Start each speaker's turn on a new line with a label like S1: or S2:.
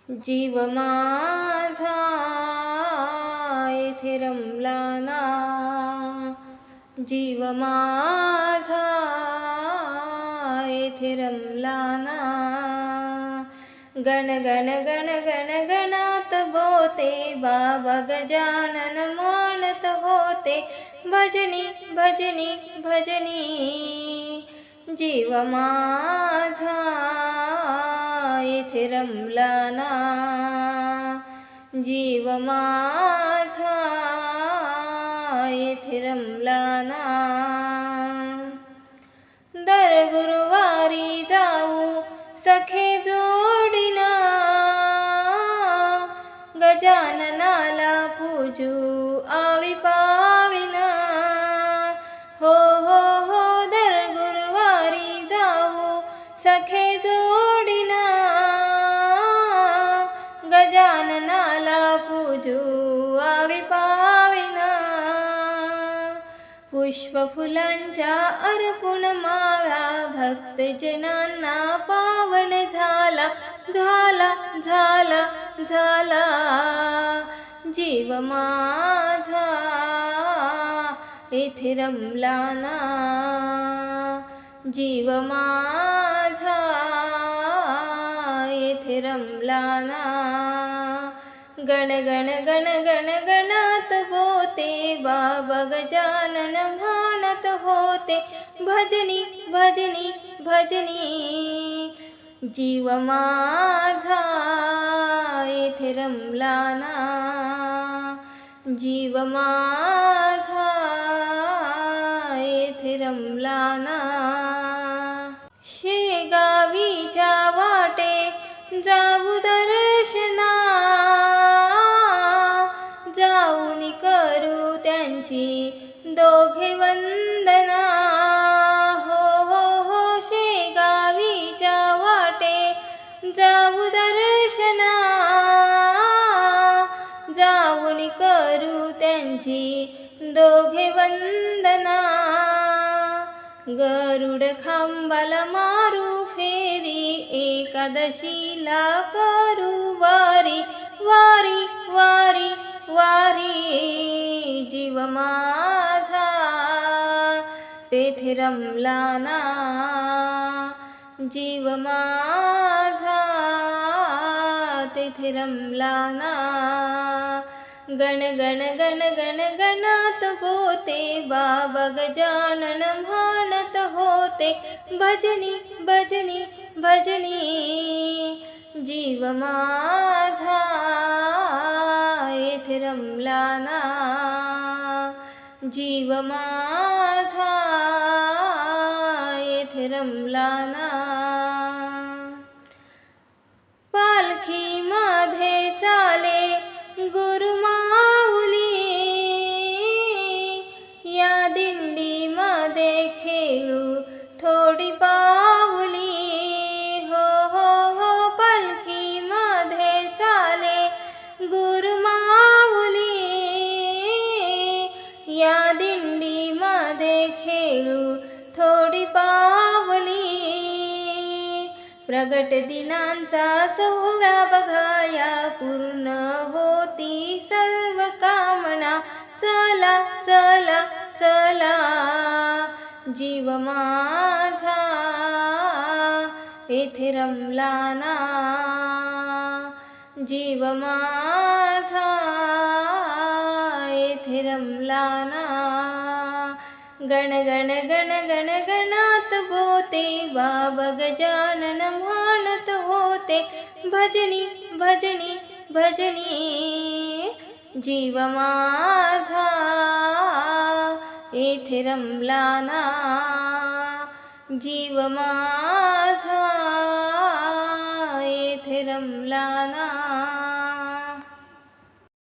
S1: जीव माझा येथे रमला ना, जीव माझा येथे रमला ना. गण गण गण गण गणात बोते, बाबा गजानन म्हणत होते. भजनी भजनी भजनी जीव माझा येथे रमला ना, जीव माझा येथे रमला ना. दर गुरुवारी जाऊ सखे जोडीना, गजाननाला पूजू आळी पाळीना. हो हो हो दर गुरुवारी जाऊ सखे जोडीना, गजाननाला पूजू आळी पाळीना. पुष्प फुलांच्या अर्पुण माळा, भक्तजनांना पावन झाला झाला झाला झाला. जीव माझा येथे रमला ना, जीव माझा येथे रमला ना. गण गण गण गण गणात बोते, बाबा गजानन म्हणत होते. भजनी भजनी भजनी जीव माझा येथे रमला ना, जीव माझा येथे रमला ना. शेगावीच्या वाटे जाऊ दर्शना, जाऊन करू त्यांची दोघे वंदना. हो हो हो शेगावीच्या वाटे जाऊ दर्शना, जाऊन करू त्यांची दोघे वंदना. गरुड खांबाला मारू फेरी, एकादशीला करू वारी वारी वारी वारी. जीव माझा तेथे रमला ना, जीव माझा तेथे रमला ना. गण गण गण गण गणात बोते, बाबा गजानन म्हणत होते. भजनी भजनी भजनी जीव माझा येथे रमला ना, जीव माझा येथे रमला ना. पालखीमध्ये चाले गुरुमाऊली, या दिंडीमध्ये खेळू थोडी पाऊली. हो हो हो पालखीमध्ये चाले गुरुमाऊली, या दिंडीमध्ये खेळू थोडी पावली. प्रगट दिनांचा सोहळा बघाया, पूर्ण होती सर्व कामना. चला चला चला जीव माझा येथे रमला ना, जीव माझा येथे रमला ना. गण गण गण गण गणात बोते, बाबा गजानन म्हणत होते. भजनी भजनी भजनी जीव माझा येथे रमला ना, जीव माझा येथे रमला ना.